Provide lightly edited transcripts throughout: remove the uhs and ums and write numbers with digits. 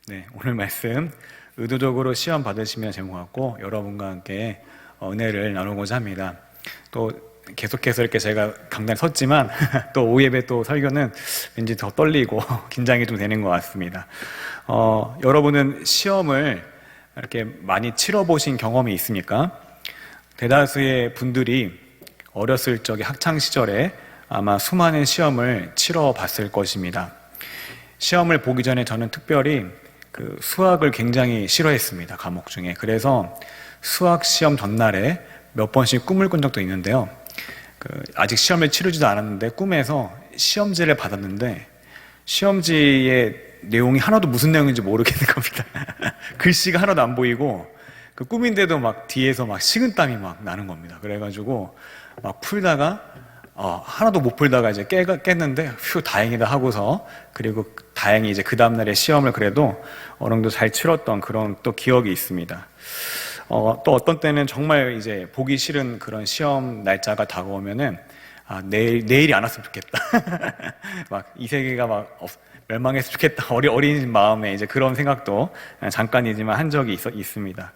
네, 오늘 말씀 의도적으로 시험 받으시면 제목 갖고 여러분과 함께 은혜를 나누고자 합니다. 또 계속해서 이렇게 제가 강단에 섰지만 또 오예배 또 설교는 왠지 더 떨리고 긴장이 좀 되는 것 같습니다. 여러분은 시험을 이렇게 많이 치러보신 경험이 있습니까? 대다수의 분들이 어렸을 적에 학창 시절에 아마 수많은 시험을 치러봤을 것입니다. 시험을 보기 전에 저는 특별히 수학을 굉장히 싫어했습니다. 과목 중에. 그래서 수학 시험 전날에 몇 번씩 꿈을 꾼 적도 있는데요. 아직 시험을 치르지도 않았는데 꿈에서 시험지를 받았는데 시험지의 내용이 하나도 무슨 내용인지 모르겠는 겁니다. 글씨가 하나도 안 보이고 꿈인데도 막 뒤에서 막 식은땀이 막 나는 겁니다. 그래가지고 막 풀다가 하나도 못 풀다가 이제 깼는데 휴 다행이다 하고서 그리고 다행히 이제 그 다음날에 시험을 그래도 어느 정도 잘 치렀던 그런 또 기억이 있습니다. 또 어떤 때는 정말 이제 보기 싫은 그런 시험 날짜가 다가오면은 내일이 안 왔으면 좋겠다. 막 이 세계가 막 멸망했으면 좋겠다. 어린 마음에 이제 그런 생각도 잠깐이지만 한 적이 있습니다.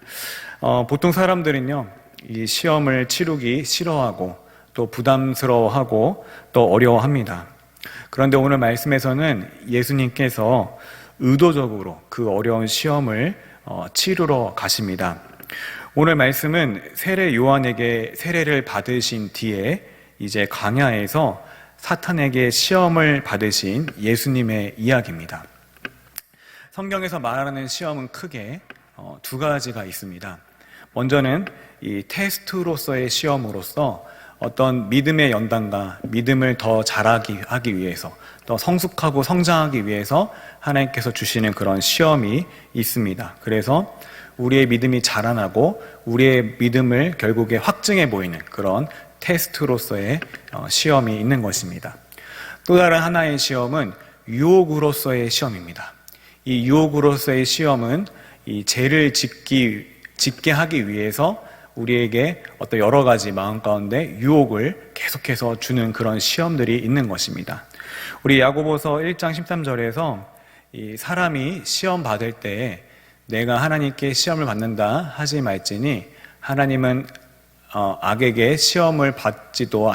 보통 사람들은요, 이 시험을 치르기 싫어하고 또 부담스러워하고 또 어려워합니다. 그런데 오늘 말씀에서는 예수님께서 의도적으로 그 어려운 시험을 치르러 가십니다. 오늘 말씀은 세례 요한에게 세례를 받으신 뒤에 이제 광야에서 사탄에게 시험을 받으신 예수님의 이야기입니다. 성경에서 말하는 시험은 크게 두 가지가 있습니다. 먼저는 이 테스트로서의 시험으로서 어떤 믿음의 연단과 믿음을 더 자라기 위해서 더 성숙하고 성장하기 위해서 하나님께서 주시는 그런 시험이 있습니다. 그래서 우리의 믿음이 자라나고 우리의 믿음을 결국에 확증해 보이는 그런 테스트로서의 시험이 있는 것입니다. 또 다른 하나의 시험은 유혹으로서의 시험입니다. 이 유혹으로서의 시험은 이 죄를 짓게 하기 위해서 우리에게 어떤 여러 가지 마음 가운데 유혹을 계속해서 주는 그런 시험들이 있는 것입니다. 우리 야고보서 1장 13절에서 이 사람이 시험 받을 때 내가 하나님께 시험을 받는다 하지 말지니 하나님은 악에게 시험을 받지도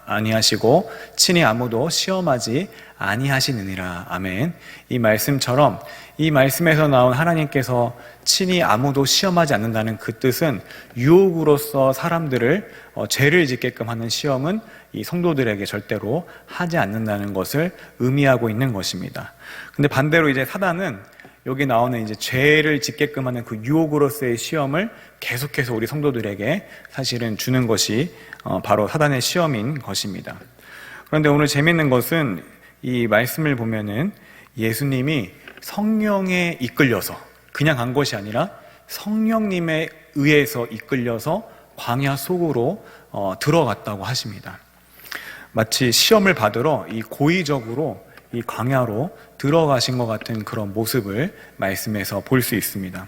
아니하시고 친히 아무도 시험하지 아니하시느니라. 아멘. 이 말씀처럼 이 말씀에서 나온 하나님께서 친히 아무도 시험하지 않는다는 그 뜻은 유혹으로서 사람들을 죄를 짓게끔 하는 시험은 이 성도들에게 절대로 하지 않는다는 것을 의미하고 있는 것입니다. 근데 반대로 이제 사단은 여기 나오는 이제 죄를 짓게끔 하는 그 유혹으로서의 시험을 계속해서 우리 성도들에게 사실은 주는 것이 바로 사단의 시험인 것입니다. 그런데 오늘 재밌는 것은 이 말씀을 보면은 예수님이 성령에 이끌려서 그냥 간 것이 아니라 성령님에 의해서 이끌려서 광야 속으로 들어갔다고 하십니다. 마치 시험을 받으러 이 고의적으로 이 광야로 들어가신 것 같은 그런 모습을 말씀에서 볼 수 있습니다.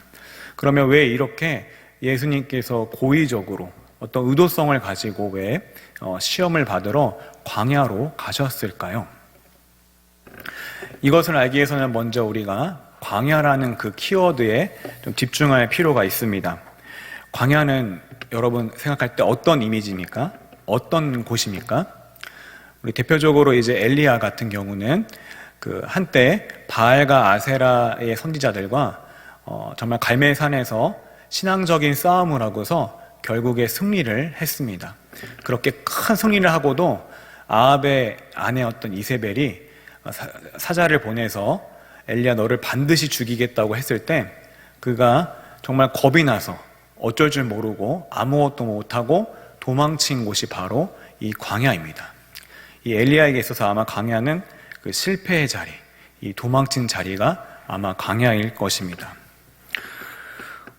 그러면 왜 이렇게 예수님께서 고의적으로 어떤 의도성을 가지고 왜 시험을 받으러 광야로 가셨을까요? 이것을 알기 위해서는 먼저 우리가 광야라는 그 키워드에 좀 집중할 필요가 있습니다. 광야는 여러분 생각할 때 어떤 이미지입니까? 어떤 곳입니까? 우리 대표적으로 이제 엘리야 같은 경우는 그 한때 바알과 아세라의 선지자들과 정말 갈멜산에서 신앙적인 싸움을 하고서 결국에 승리를 했습니다. 그렇게 큰 승리를 하고도 아합의 아내였던 이세벨이 사자를 보내서 엘리야 너를 반드시 죽이겠다고 했을 때 그가 정말 겁이 나서 어쩔 줄 모르고 아무것도 못하고 도망친 곳이 바로 이 광야입니다. 이 엘리야에게 있어서 아마 광야는 그 실패의 자리, 이 도망친 자리가 아마 광야일 것입니다.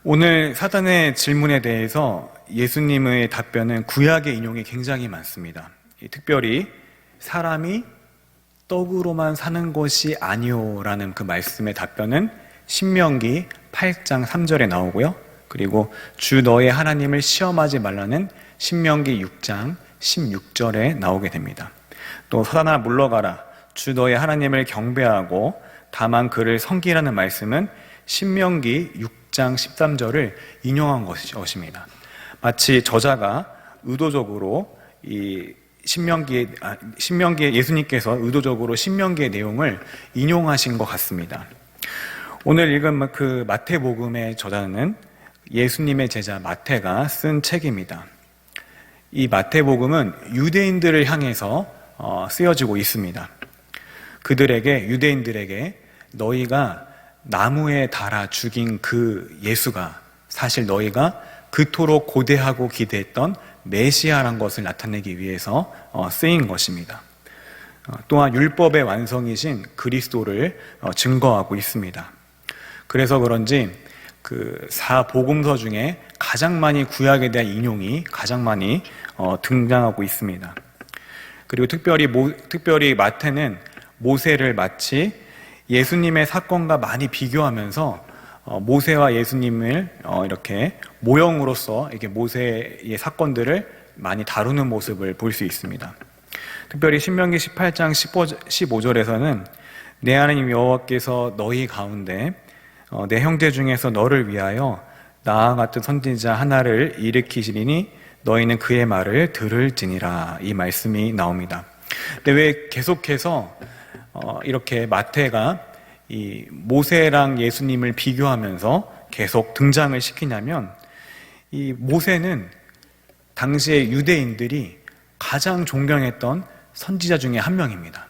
오늘 사단의 질문에 대해서 예수님의 답변은 구약의 인용이 굉장히 많습니다. 특별히 사람이 떡으로만 사는 것이 아니오라는 그 말씀의 답변은 신명기 8장 3절에 나오고요. 그리고 주 너의 하나님을 시험하지 말라는 신명기 6장 16절에 나오게 됩니다. 또 사단아 물러가라 주 너의 하나님을 경배하고 다만 그를 섬기라는 말씀은 신명기 6장 13절을 인용한 것입니다. 마치 저자가 의도적으로 이 신명기에 예수님께서 의도적으로 신명기의 내용을 인용하신 것 같습니다. 오늘 읽은 그 마태복음의 저자는 예수님의 제자 마태가 쓴 책입니다. 이 마태복음은 유대인들을 향해서 쓰여지고 있습니다. 유대인들에게 너희가 나무에 달아 죽인 그 예수가 사실 너희가 그토록 고대하고 기대했던 메시아란 것을 나타내기 위해서 쓰인 것입니다. 또한 율법의 완성이신 그리스도를 증거하고 있습니다. 그래서 그런지 그 4복음서 중에 가장 많이 구약에 대한 인용이 가장 많이 등장하고 있습니다. 그리고 특별히 마태는 모세를 마치 예수님의 사건과 많이 비교하면서 모세와 예수님을 이렇게 모형으로서 이렇게 모세의 사건들을 많이 다루는 모습을 볼 수 있습니다. 특별히 신명기 18장 15절에서는 내 하나님 여호와께서 너희 가운데 내 형제 중에서 너를 위하여 나와 같은 선지자 하나를 일으키시리니 너희는 그의 말을 들을지니라, 이 말씀이 나옵니다. 근데 왜 계속해서 이렇게 마태가 이 모세랑 예수님을 비교하면서 계속 등장을 시키냐면, 이 모세는 당시의 유대인들이 가장 존경했던 선지자 중에 한 명입니다.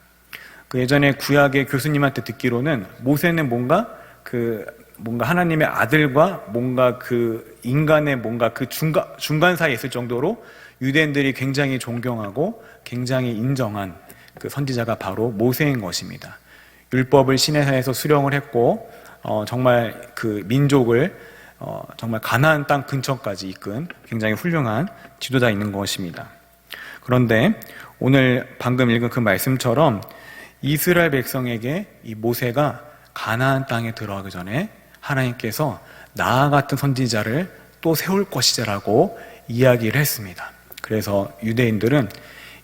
그 예전에 구약의 교수님한테 듣기로는 모세는 뭔가 하나님의 아들과 뭔가 그 인간의 뭔가 그 중간 사이에 있을 정도로 유대인들이 굉장히 존경하고 굉장히 인정한 그 선지자가 바로 모세인 것입니다. 율법을 시내산에서 수령을 했고 정말 그 민족을 정말 가나안 땅 근처까지 이끈 굉장히 훌륭한 지도자인 것입니다. 그런데 오늘 방금 읽은 그 말씀처럼 이스라엘 백성에게 이 모세가 가나안 땅에 들어가기 전에 하나님께서 나와 같은 선지자를 또 세울 것이라고 이야기를 했습니다. 그래서 유대인들은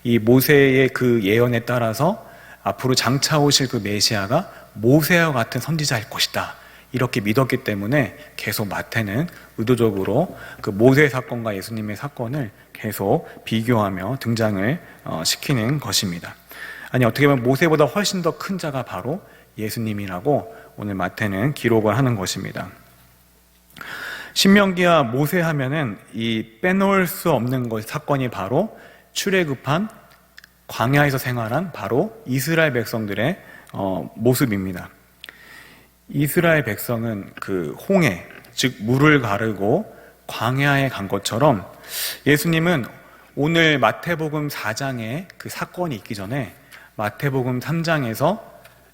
이 모세의 그 예언에 따라서 앞으로 장차 오실 그 메시아가 모세와 같은 선지자일 것이다, 이렇게 믿었기 때문에 계속 마태는 의도적으로 그 모세 사건과 예수님의 사건을 계속 비교하며 등장을 시키는 것입니다. 아니, 어떻게 보면 모세보다 훨씬 더 큰 자가 바로 예수님이라고 오늘 마태는 기록을 하는 것입니다. 신명기와 모세 하면은 이 빼놓을 수 없는 사건이 바로 출애굽한 광야에서 생활한 바로 이스라엘 백성들의 모습입니다. 이스라엘 백성은 그 홍해, 즉 물을 가르고 광야에 간 것처럼 예수님은 오늘 마태복음 4장에 그 사건이 있기 전에 마태복음 3장에서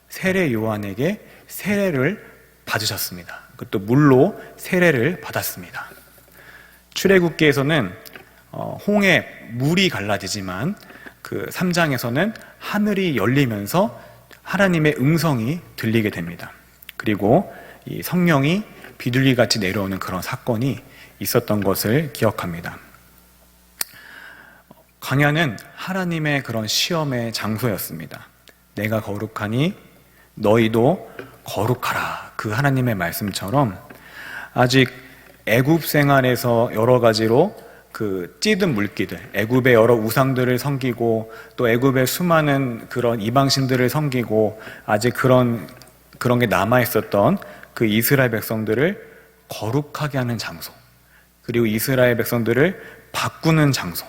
세례 요한에게 세례를 받으셨습니다. 그것도 물로 세례를 받았습니다. 출애굽기에서는 홍해 물이 갈라지지만 그 3장에서는 하늘이 열리면서 하나님의 음성이 들리게 됩니다. 그리고 이 성령이 비둘기같이 내려오는 그런 사건이 있었던 것을 기억합니다. 광야는 하나님의 그런 시험의 장소였습니다. 내가 거룩하니 너희도 거룩하라, 그 하나님의 말씀처럼 아직 애굽 생활에서 여러 가지로 그 찌든 물기들, 애굽의 여러 우상들을 섬기고 또 애굽의 수많은 그런 이방신들을 섬기고 아직 그런 게 남아 있었던 그 이스라엘 백성들을 거룩하게 하는 장소, 그리고 이스라엘 백성들을 바꾸는 장소,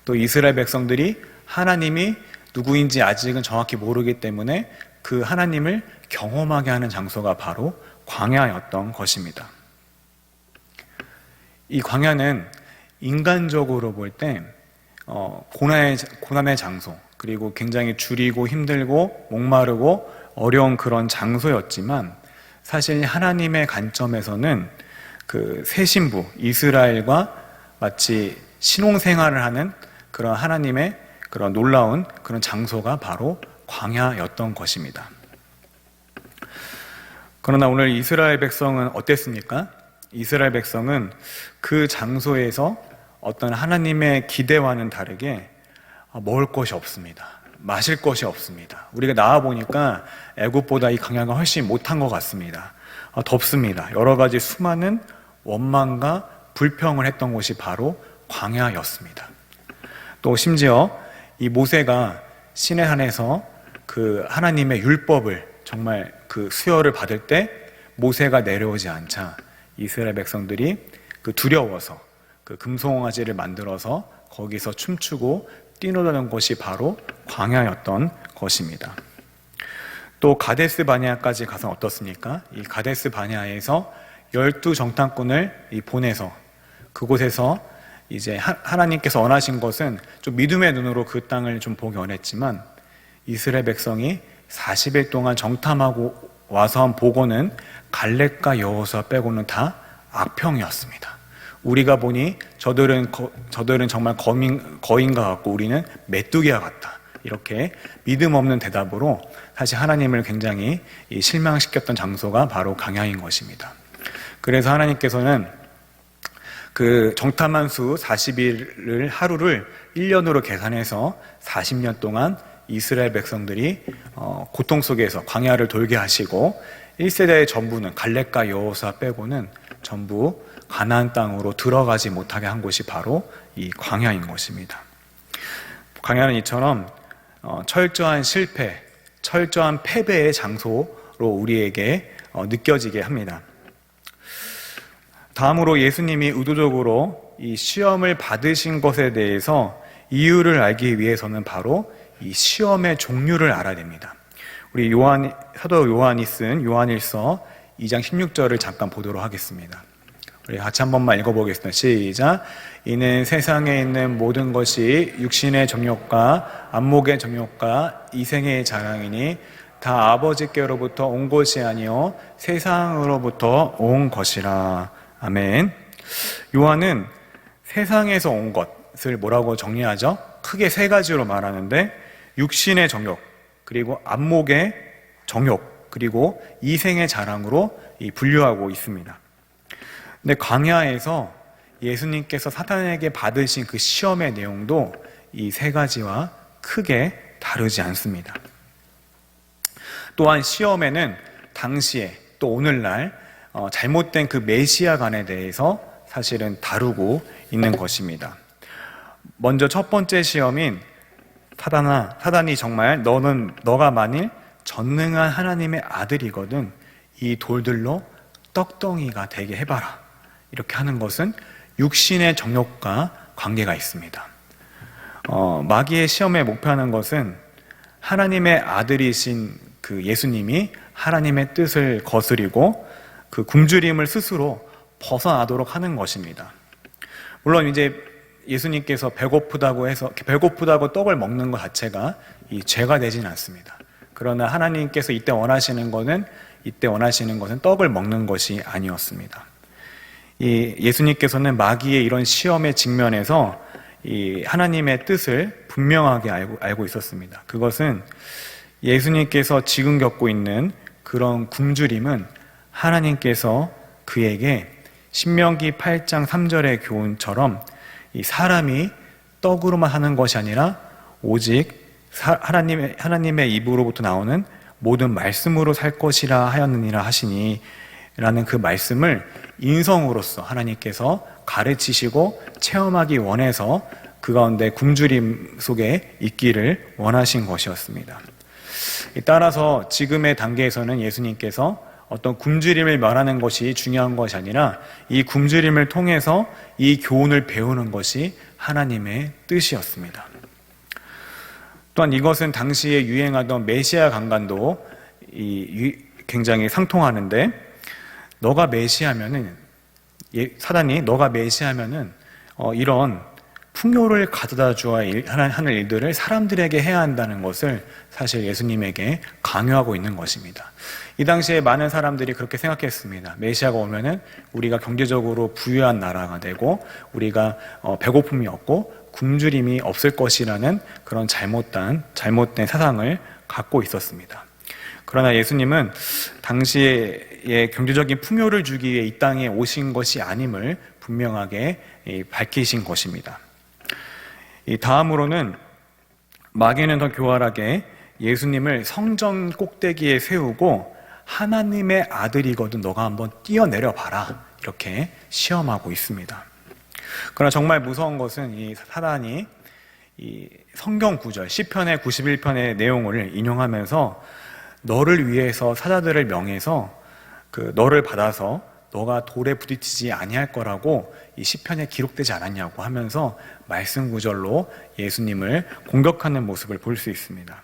또 이스라엘 백성들이 하나님이 누구인지 아직은 정확히 모르기 때문에 그 하나님을 경험하게 하는 장소가 바로 광야였던 것입니다. 이 광야는 인간적으로 볼 때 고난의 장소, 그리고 굉장히 줄이고 힘들고 목마르고 어려운 그런 장소였지만, 사실 하나님의 관점에서는 그 새 신부 이스라엘과 마치 신혼생활을 하는 그런 하나님의 그런 놀라운 그런 장소가 바로 광야였던 것입니다. 그러나 오늘 이스라엘 백성은 어땠습니까? 이스라엘 백성은 그 장소에서 어떤 하나님의 기대와는 다르게 먹을 것이 없습니다. 마실 것이 없습니다. 우리가 나와 보니까 애굽보다 이 광야가 훨씬 못한 것 같습니다. 덥습니다. 여러 가지 수많은 원망과 불평을 했던 곳이 바로 광야였습니다. 또 심지어 이 모세가 시내산에서 그 하나님의 율법을 정말 그 수여를 받을 때 모세가 내려오지 않자 이스라엘 백성들이 그 두려워서 그 금송아지를 만들어서 거기서 춤추고 뛰노는 것이 바로 광야였던 것입니다. 또 가데스 바네아까지 가서 어떻습니까? 이 가데스 바네아에서 12정탐꾼을 보내서 그곳에서 이제 하나님께서 원하신 것은 좀 믿음의 눈으로 그 땅을 좀 보기 원했지만 이스라엘 백성이 40일 동안 정탐하고 와서 한 보고는 갈렙과 여호수아 빼고는 다 악평이었습니다. 우리가 보니 저들은 정말 거인과 같고 우리는 메뚜기와 같다. 이렇게 믿음 없는 대답으로 사실 하나님을 굉장히 실망시켰던 장소가 바로 광야인 것입니다. 그래서 하나님께서는 그 정탐한 수 40일을 하루를 1년으로 계산해서 40년 동안 이스라엘 백성들이 고통 속에서 광야를 돌게 하시고 1세대의 전부는 갈렙과 여호수아 빼고는 전부 가나안 땅으로 들어가지 못하게 한 곳이 바로 이 광야인 것입니다. 광야는 이처럼 철저한 실패, 철저한 패배의 장소로 우리에게 느껴지게 합니다. 다음으로 예수님이 의도적으로 이 시험을 받으신 것에 대해서 이유를 알기 위해서는 바로 이 시험의 종류를 알아야 됩니다. 우리 사도 요한이 쓴 요한일서 2장 16절을 잠깐 보도록 하겠습니다. 우리 같이 한 번만 읽어보겠습니다. 시작. 이는 세상에 있는 모든 것이 육신의 정욕과 안목의 정욕과 이생의 자랑이니 다 아버지께로부터 온 것이 아니요 세상으로부터 온 것이라. 아멘. 요한은 세상에서 온 것을 뭐라고 정리하죠? 크게 세 가지로 말하는데 육신의 정욕, 그리고 안목의 정욕, 그리고 이생의 자랑으로 분류하고 있습니다. 근데 광야에서 예수님께서 사탄에게 받으신 그 시험의 내용도 이 세 가지와 크게 다르지 않습니다. 또한 시험에는 당시에 또 오늘날 잘못된 그 메시아관에 대해서 사실은 다루고 있는 것입니다. 먼저 첫 번째 시험인 사단이 정말 너가 만일 전능한 하나님의 아들이거든 이 돌들로 떡덩이가 되게 해봐라. 이렇게 하는 것은 육신의 정욕과 관계가 있습니다. 마귀의 시험에 목표하는 것은 하나님의 아들이신 그 예수님이 하나님의 뜻을 거스리고 그 굶주림을 스스로 벗어나도록 하는 것입니다. 물론 이제 예수님께서 배고프다고 떡을 먹는 것 자체가 이 죄가 되지는 않습니다. 그러나 하나님께서 이때 원하시는 것은 떡을 먹는 것이 아니었습니다. 이 예수님께서는 마귀의 이런 시험의 직면에서 이 하나님의 뜻을 분명하게 알고 있었습니다. 그것은 예수님께서 지금 겪고 있는 그런 굶주림은 하나님께서 그에게 신명기 8장 3절의 교훈처럼 이 사람이 떡으로만 하는 것이 아니라 오직 하나님의 입으로부터 나오는 모든 말씀으로 살 것이라 하였느니라 하시니 라는 그 말씀을 인성으로서 하나님께서 가르치시고 체험하기 원해서 그 가운데 굶주림 속에 있기를 원하신 것이었습니다. 따라서 지금의 단계에서는 예수님께서 어떤 굶주림을 말하는 것이 중요한 것이 아니라 이 굶주림을 통해서 이 교훈을 배우는 것이 하나님의 뜻이었습니다. 또한 이것은 당시에 유행하던 메시아 강간도 굉장히 상통하는데 너가 메시아면은 사단이 너가 메시아면은 이런 풍요를 가져다 주어야 하는 일들을 사람들에게 해야 한다는 것을 사실 예수님에게 강요하고 있는 것입니다. 이 당시에 많은 사람들이 그렇게 생각했습니다. 메시아가 오면은 우리가 경제적으로 부유한 나라가 되고 우리가 배고픔이 없고 굶주림이 없을 것이라는 그런 잘못된 사상을 갖고 있었습니다. 그러나 예수님은 당시의 경제적인 풍요를 주기 위해 이 땅에 오신 것이 아님을 분명하게 밝히신 것입니다. 다음으로는 마귀는 더 교활하게 예수님을 성전 꼭대기에 세우고 하나님의 아들이거든 너가 한번 뛰어내려 봐라, 이렇게 시험하고 있습니다. 그러나 정말 무서운 것은 이 사단이 이 성경 구절 시편의 91편의 내용을 인용하면서 너를 위해서 사자들을 명해서 너를 받아서 너가 돌에 부딪히지 아니할 거라고 이 시편에 기록되지 않았냐고 하면서 말씀 구절로 예수님을 공격하는 모습을 볼 수 있습니다.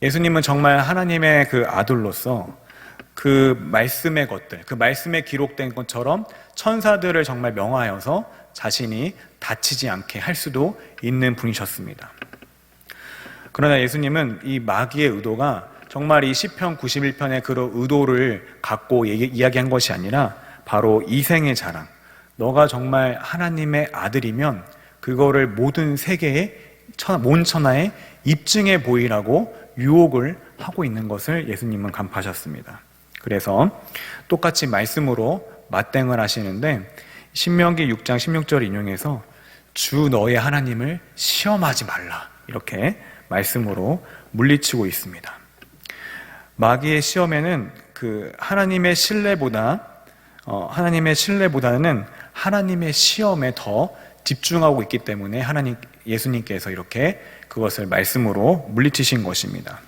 예수님은 정말 하나님의 그 아들로서 그 말씀의 것들, 그 말씀에 기록된 것처럼 천사들을 정말 명하여서 자신이 다치지 않게 할 수도 있는 분이셨습니다. 그러나 예수님은 이 마귀의 의도가 정말 이 시편 91편의 그런 의도를 갖고 이야기한 것이 아니라 바로 이생의 자랑, 너가 정말 하나님의 아들이면 그거를 모든 세계에 온 천하에 입증해 보이라고 유혹을 하고 있는 것을 예수님은 간파하셨습니다. 그래서 똑같이 말씀으로 맞대응을 하시는데 신명기 6장 16절 인용해서 주 너의 하나님을 시험하지 말라, 이렇게 말씀으로 물리치고 있습니다. 마귀의 시험에는 하나님의 신뢰보다는 하나님의 시험에 더 집중하고 있기 때문에 예수님께서 이렇게 그것을 말씀으로 물리치신 것입니다.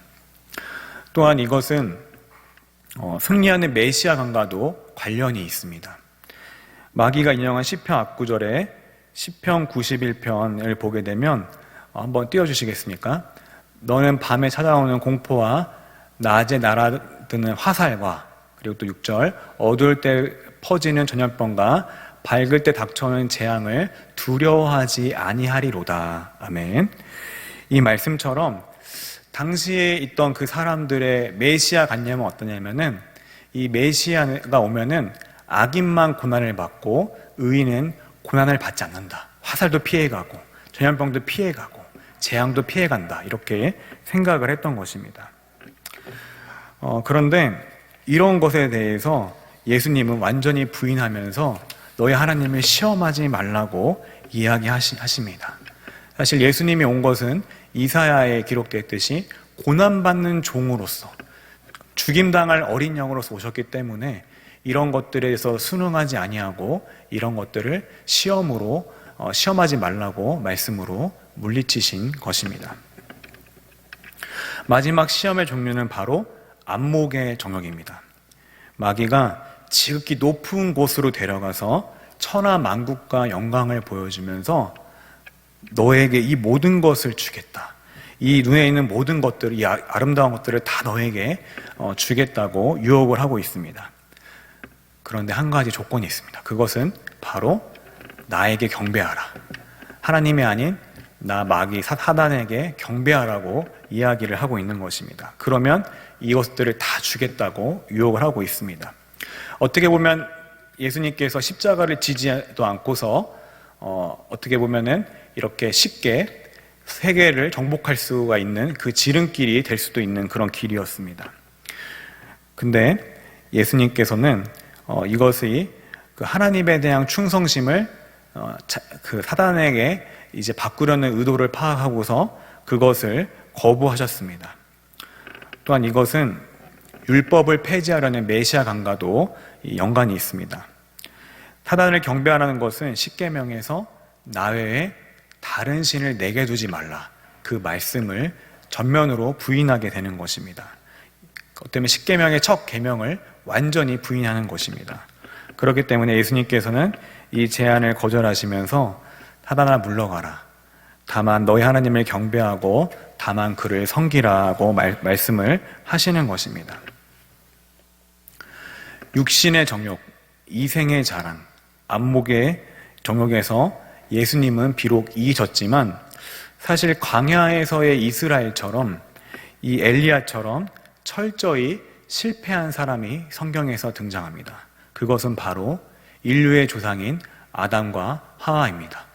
또한 이것은 승리하는 메시아관과도 관련이 있습니다. 마귀가 인용한 시편 앞구절에 시편 91편을 보게 되면 한번 띄워주시겠습니까? 너는 밤에 찾아오는 공포와 낮에 날아드는 화살과, 그리고 또 6절 어두울 때 퍼지는 전염병과 밝을 때 닥쳐오는 재앙을 두려워하지 아니하리로다. 아멘. 이 말씀처럼 당시에 있던 그 사람들의 메시아 관념은 어떠냐면은 이 메시아가 오면은 악인만 고난을 받고 의인은 고난을 받지 않는다. 화살도 피해가고 전염병도 피해가고 재앙도 피해간다, 이렇게 생각을 했던 것입니다. 그런데 이런 것에 대해서 예수님은 완전히 부인하면서 너희 하나님을 시험하지 말라고 이야기하십니다. 사실 예수님이 온 것은 이사야에 기록되었듯이 고난받는 종으로서, 죽임당할 어린 양으로서 오셨기 때문에 이런 것들에서 순응하지 아니하고 이런 것들을 시험하지 말라고 말씀으로 물리치신 것입니다. 마지막 시험의 종류는 바로 안목의 정욕입니다. 마귀가 지극히 높은 곳으로 데려가서 천하 만국과 영광을 보여주면서 너에게 이 모든 것을 주겠다, 이 눈에 있는 모든 것들, 이 아름다운 것들을 다 너에게 주겠다고 유혹을 하고 있습니다. 그런데 한 가지 조건이 있습니다. 그것은 바로 나에게 경배하라, 하나님이 아닌 나 마귀 사단에게 경배하라고 이야기를 하고 있는 것입니다. 그러면 이것들을 다 주겠다고 유혹을 하고 있습니다. 어떻게 보면 예수님께서 십자가를 지지도 않고서 어떻게 보면은 이렇게 쉽게 세계를 정복할 수가 있는 그 지름길이 될 수도 있는 그런 길이었습니다. 근데 예수님께서는 이것이 그 하나님에 대한 충성심을 그 사단에게 이제 바꾸려는 의도를 파악하고서 그것을 거부하셨습니다. 또한 이것은 율법을 폐지하려는 메시아관과도 연관이 있습니다. 사단을 경배하라는 것은 십계명에서 나 외에 다른 신을 내게 두지 말라, 그 말씀을 전면으로 부인하게 되는 것입니다. 어쩌면 십계명의 첫 계명을 완전히 부인하는 것입니다. 그렇기 때문에 예수님께서는 이 제안을 거절하시면서 사단아 물러가라, 다만 너희 하나님을 경배하고 다만 그를 섬기라고 말씀을 하시는 것입니다. 육신의 정욕, 이생의 자랑, 안목의 정욕에서 예수님은 비록 이기셨지만 사실 광야에서의 이스라엘처럼 이 엘리야처럼 철저히 실패한 사람이 성경에서 등장합니다. 그것은 바로 인류의 조상인 아담과 하와입니다.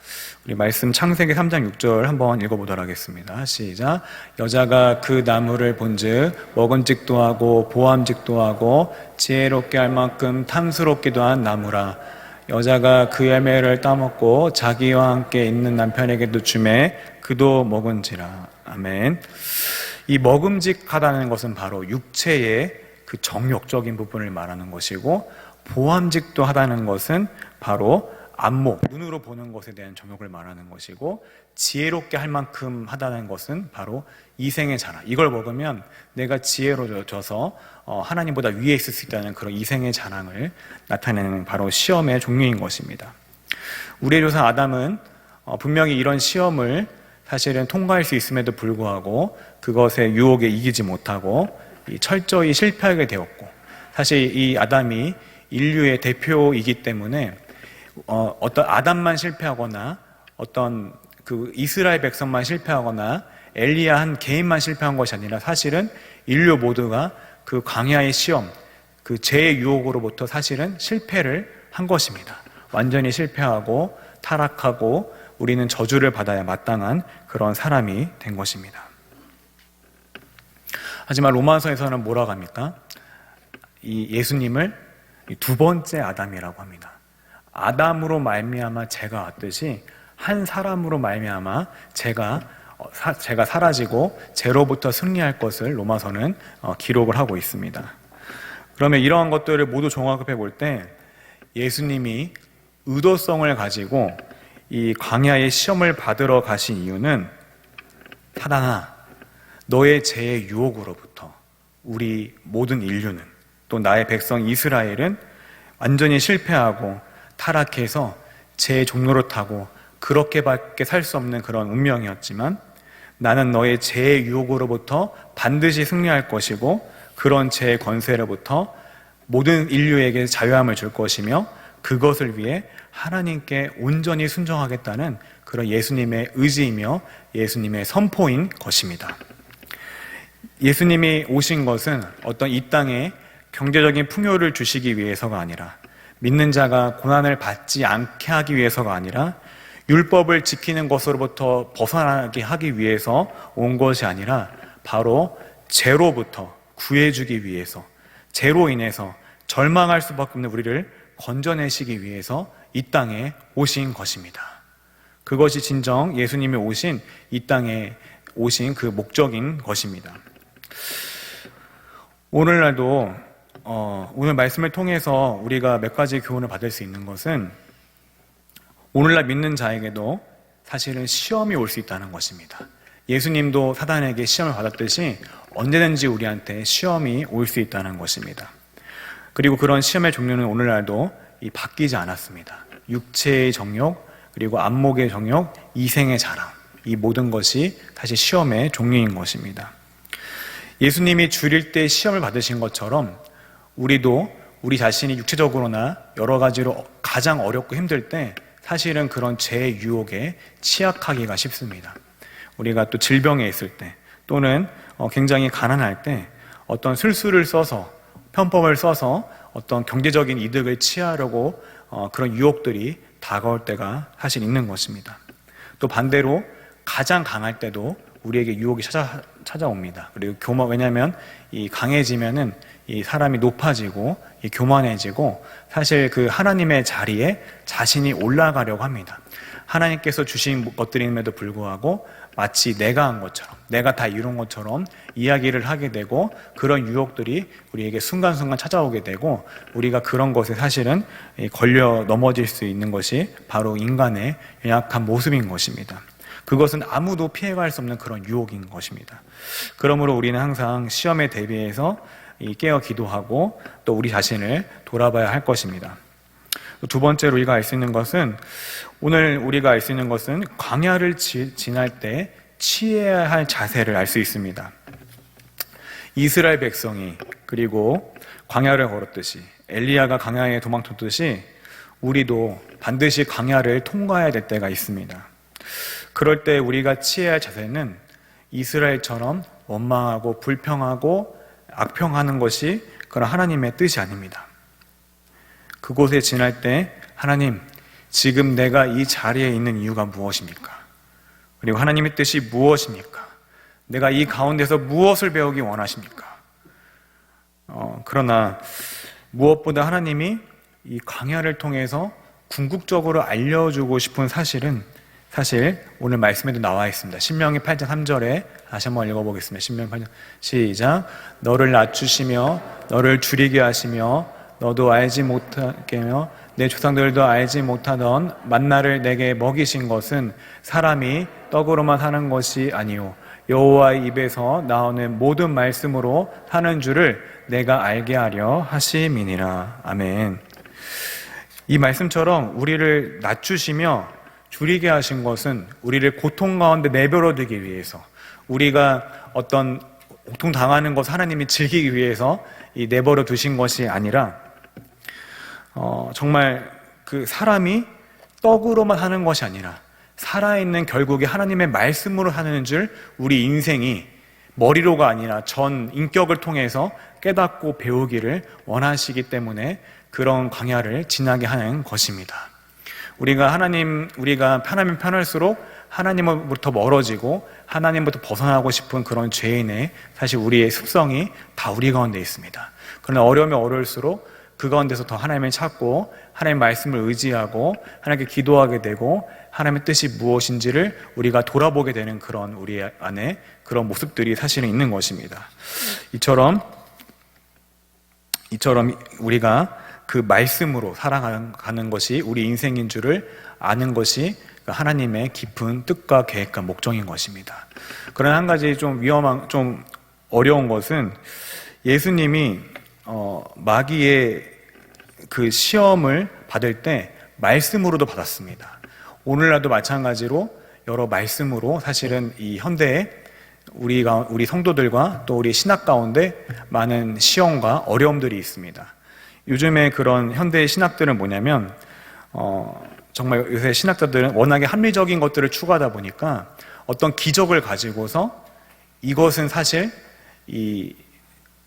우리 말씀 창세기 3장 6절 한번 읽어보도록 하겠습니다. 시작. 여자가 그 나무를 본즉 먹음직도 하고 보암직도 하고 지혜롭게 할 만큼 탐스럽기도 한 나무라. 여자가 그 열매를 따먹고 자기와 함께 있는 남편에게도 주매 그도 먹은지라. 아멘. 이 먹음직하다는 것은 바로 육체의 그 정욕적인 부분을 말하는 것이고, 보암직도 하다는 것은 바로 안목, 눈으로 보는 것에 대한 정욕을 말하는 것이고, 지혜롭게 할 만큼 하다는 것은 바로 이생의 자랑. 이걸 먹으면 내가 지혜로워져서 하나님보다 위에 있을 수 있다는 그런 이생의 자랑을 나타내는 바로 시험의 종류인 것입니다. 우리의 조상 아담은 분명히 이런 시험을 사실은 통과할 수 있음에도 불구하고 그것의 유혹에 이기지 못하고 철저히 실패하게 되었고, 사실 이 아담이 인류의 대표이기 때문에 어떤 아담만 실패하거나 어떤 그 이스라엘 백성만 실패하거나 엘리야 한 개인만 실패한 것이 아니라 사실은 인류 모두가 그 광야의 시험, 그 죄의 유혹으로부터 사실은 실패를 한 것입니다. 완전히 실패하고 타락하고 우리는 저주를 받아야 마땅한 그런 사람이 된 것입니다. 하지만 로마서에서는 뭐라고 합니까? 이 예수님을 두 번째 아담이라고 합니다. 아담으로 말미암아 죄가 왔듯이 한 사람으로 말미암아 죄가 사라지고 죄로부터 승리할 것을 로마서는 기록을 하고 있습니다. 그러면 이러한 것들을 모두 종합해 볼 때 예수님이 의도성을 가지고 이 광야의 시험을 받으러 가신 이유는, 사단아, 너의 죄의 유혹으로부터 우리 모든 인류는, 또 나의 백성 이스라엘은 완전히 실패하고 타락해서 죄의 종로를 타고 그렇게밖에 살 수 없는 그런 운명이었지만, 나는 너의 죄의 유혹으로부터 반드시 승리할 것이고 그런 죄의 권세로부터 모든 인류에게 자유함을 줄 것이며, 그것을 위해 하나님께 온전히 순종하겠다는 그런 예수님의 의지이며 예수님의 선포인 것입니다. 예수님이 오신 것은 어떤 이 땅에 경제적인 풍요를 주시기 위해서가 아니라, 믿는 자가 고난을 받지 않게 하기 위해서가 아니라, 율법을 지키는 것으로부터 벗어나게 하기 위해서 온 것이 아니라 바로 죄로부터 구해주기 위해서, 죄로 인해서 절망할 수밖에 없는 우리를 건져내시기 위해서 이 땅에 오신 것입니다. 그것이 진정 예수님이 오신, 이 땅에 오신 그 목적인 것입니다. 오늘날도 오늘 말씀을 통해서 우리가 몇 가지 교훈을 받을 수 있는 것은, 오늘날 믿는 자에게도 사실은 시험이 올 수 있다는 것입니다. 예수님도 사단에게 시험을 받았듯이 언제든지 우리한테 시험이 올 수 있다는 것입니다. 그리고 그런 시험의 종류는 오늘날도 바뀌지 않았습니다. 육체의 정욕, 그리고 안목의 정욕, 이생의 자랑, 이 모든 것이 다시 시험의 종류인 것입니다. 예수님이 주일 때 시험을 받으신 것처럼 우리도 우리 자신이 육체적으로나 여러 가지로 가장 어렵고 힘들 때 사실은 그런 죄의 유혹에 취약하기가 쉽습니다. 우리가 또 질병에 있을 때, 또는 굉장히 가난할 때 어떤 술수를 써서, 편법을 써서 어떤 경제적인 이득을 취하려고 그런 유혹들이 다가올 때가 사실 있는 것입니다. 또 반대로 가장 강할 때도 우리에게 유혹이 찾아옵니다. 그리고 왜냐하면 이 강해지면은 이 사람이 높아지고 교만해지고 사실 그 하나님의 자리에 자신이 올라가려고 합니다. 하나님께서 주신 것들임에도 불구하고 마치 내가 한 것처럼, 내가 다 이룬 것처럼 이야기를 하게 되고, 그런 유혹들이 우리에게 순간순간 찾아오게 되고, 우리가 그런 것에 사실은 걸려 넘어질 수 있는 것이 바로 인간의 연약한 모습인 것입니다. 그것은 아무도 피해갈 수 없는 그런 유혹인 것입니다. 그러므로 우리는 항상 시험에 대비해서 깨어 기도하고 또 우리 자신을 돌아봐야 할 것입니다. 두 번째로 우리가 알 수 있는 것은, 오늘 우리가 알 수 있는 것은 광야를 지날 때 취해야 할 자세를 알 수 있습니다. 이스라엘 백성이 그리고 광야를 걸었듯이, 엘리야가 강야에 도망쳤듯이 우리도 반드시 광야를 통과해야 될 때가 있습니다. 그럴 때 우리가 취해야 할 자세는 이스라엘처럼 원망하고 불평하고 악평하는 것이 그런 하나님의 뜻이 아닙니다. 그곳에 지날 때, 하나님, 지금 내가 이 자리에 있는 이유가 무엇입니까? 그리고 하나님의 뜻이 무엇입니까? 내가 이 가운데서 무엇을 배우기 원하십니까? 그러나 무엇보다 하나님이 이 광야를 통해서 궁극적으로 알려주고 싶은 사실은 사실 오늘 말씀에도 나와 있습니다. 신명기 8장 3절에 다시 한번 읽어보겠습니다. 신명기 8장 시작. 너를 낮추시며 너를 줄이게 하시며 너도 알지 못하게 하며 내 조상들도 알지 못하던 만나를 내게 먹이신 것은 사람이 떡으로만 사는 것이 아니요 여호와의 입에서 나오는 모든 말씀으로 사는 줄을 내가 알게 하려 하심이니라. 아멘. 이 말씀처럼 우리를 낮추시며 줄이게 하신 것은 우리를 고통 가운데 내버려두기 위해서, 우리가 어떤 고통당하는 것 하나님이 즐기기 위해서 이 내버려 두신 것이 아니라 정말 그 사람이 떡으로만 사는 것이 아니라 살아있는 결국에 하나님의 말씀으로 사는 줄 우리 인생이 머리로가 아니라 전 인격을 통해서 깨닫고 배우기를 원하시기 때문에 그런 광야를 지나게 하는 것입니다. 우리가 하나님 편할수록 하나님으로부터 멀어지고 하나님부터 벗어나고 싶은 그런 죄인의 사실 우리의 습성이 다 우리 가운데 있습니다. 그러나 어려우면 어려울수록 그 가운데서 더 하나님을 찾고 하나님의 말씀을 의지하고 하나님께 기도하게 되고 하나님의 뜻이 무엇인지를 우리가 돌아보게 되는 그런 우리 안에 그런 모습들이 사실은 있는 것입니다. 이처럼 우리가 그 말씀으로 살아가는 것이 우리 인생인 줄을 아는 것이 하나님의 깊은 뜻과 계획과 목적인 것입니다. 그러나 한 가지 좀 어려운 것은 예수님이 마귀의 그 시험을 받을 때 말씀으로도 받았습니다. 오늘날도 마찬가지로 여러 말씀으로 사실은 이 현대에 우리 성도들과 또 우리 신학 가운데 많은 시험과 어려움들이 있습니다. 요즘에 그런 현대의 신학들은 뭐냐면 정말 요새 신학자들은 워낙에 합리적인 것들을 추구하다 보니까 어떤 기적을 가지고서 이것은 사실 이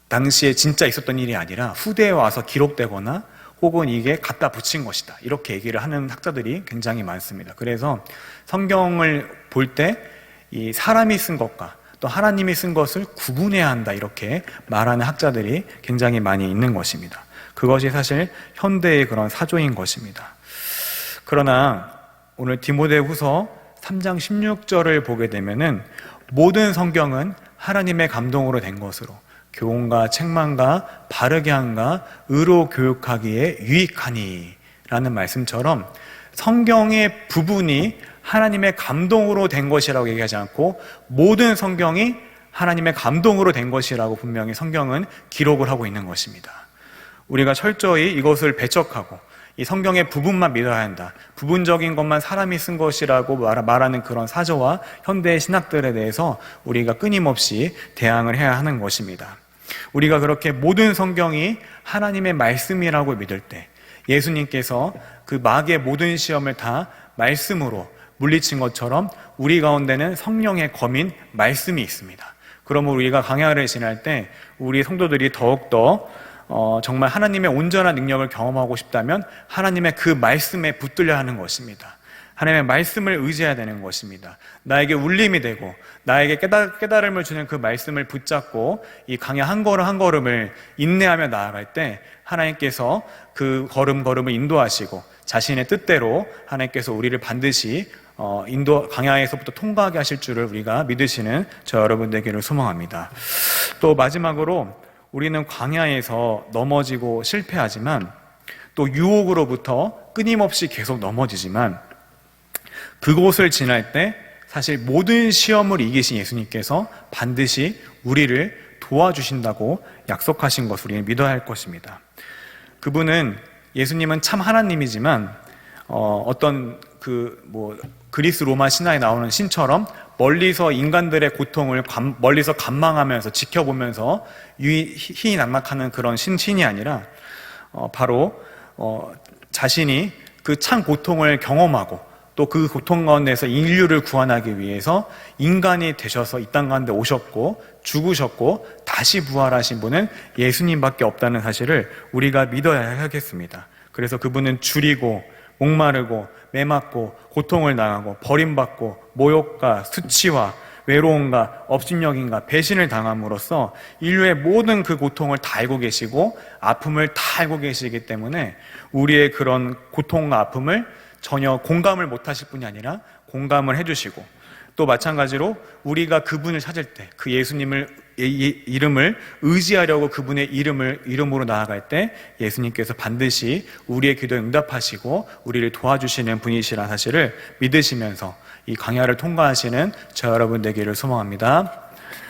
당시에 진짜 있었던 일이 아니라 후대에 와서 기록되거나 혹은 이게 갖다 붙인 것이다 이렇게 얘기를 하는 학자들이 굉장히 많습니다. 그래서 성경을 볼 때 이 사람이 쓴 것과 또 하나님이 쓴 것을 구분해야 한다 이렇게 말하는 학자들이 굉장히 많이 있는 것입니다. 그것이 사실 현대의 그런 사조인 것입니다. 그러나 오늘 디모데후서 3장 16절을 보게 되면은 모든 성경은 하나님의 감동으로 된 것으로 교훈과 책망과 바르게 함과 의로 교육하기에 유익하니 라는 말씀처럼 성경의 부분이 하나님의 감동으로 된 것이라고 얘기하지 않고 모든 성경이 하나님의 감동으로 된 것이라고 분명히 성경은 기록을 하고 있는 것입니다. 우리가 철저히 이것을 배척하고 이 성경의 부분만 믿어야 한다, 부분적인 것만 사람이 쓴 것이라고 말하는 그런 사조와 현대의 신학들에 대해서 우리가 끊임없이 대항을 해야 하는 것입니다. 우리가 그렇게 모든 성경이 하나님의 말씀이라고 믿을 때 예수님께서 그 마귀의 모든 시험을 다 말씀으로 물리친 것처럼 우리 가운데는 성령의 검인 말씀이 있습니다. 그러므로 우리가 광야를 지날 때 우리 성도들이 더욱더 정말 하나님의 온전한 능력을 경험하고 싶다면 하나님의 그 말씀에 붙들려 하는 것입니다. 하나님의 말씀을 의지해야 되는 것입니다. 나에게 울림이 되고 나에게 깨달음을 주는 그 말씀을 붙잡고 이 광야 한 걸음 한 걸음을 인내하며 나아갈 때 하나님께서 그 걸음걸음을 인도하시고 자신의 뜻대로 하나님께서 우리를 반드시 광야에서부터 통과하게 하실 줄을 우리가 믿으시는 저 여러분 되기를 소망합니다. 또 마지막으로 우리는 광야에서 넘어지고 실패하지만 또 유혹으로부터 끊임없이 계속 넘어지지만 그곳을 지날 때 사실 모든 시험을 이기신 예수님께서 반드시 우리를 도와주신다고 약속하신 것을 우리는 믿어야 할 것입니다. 예수님은 참 하나님이지만 어떤 그리스 로마 신화에 나오는 신처럼 멀리서 인간들의 고통을 멀리서 관망하면서 지켜보면서 희희낙낙하는 그런 신이 아니라 바로 자신이 그 참 고통을 경험하고 또 그 고통 가운데서 인류를 구원하기 위해서 인간이 되셔서 이 땅 가운데 오셨고 죽으셨고 다시 부활하신 분은 예수님밖에 없다는 사실을 우리가 믿어야 하겠습니다. 그래서 그분은 줄이고 목마르고 매맞고 고통을 당하고 버림받고 모욕과 수치와 외로움과 업신여김과 배신을 당함으로써 인류의 모든 그 고통을 다 알고 계시고 아픔을 다 알고 계시기 때문에 우리의 그런 고통과 아픔을 전혀 공감을 못하실 뿐이 아니라 공감을 해주시고, 또 마찬가지로 우리가 그분을 찾을 때, 그 예수님을 이름을 의지하려고 그분의 이름으로 나아갈 때 예수님께서 반드시 우리의 기도에 응답하시고 우리를 도와주시는 분이시라는 사실을 믿으시면서 이 광야를 통과하시는 저 여러분 되기를 소망합니다.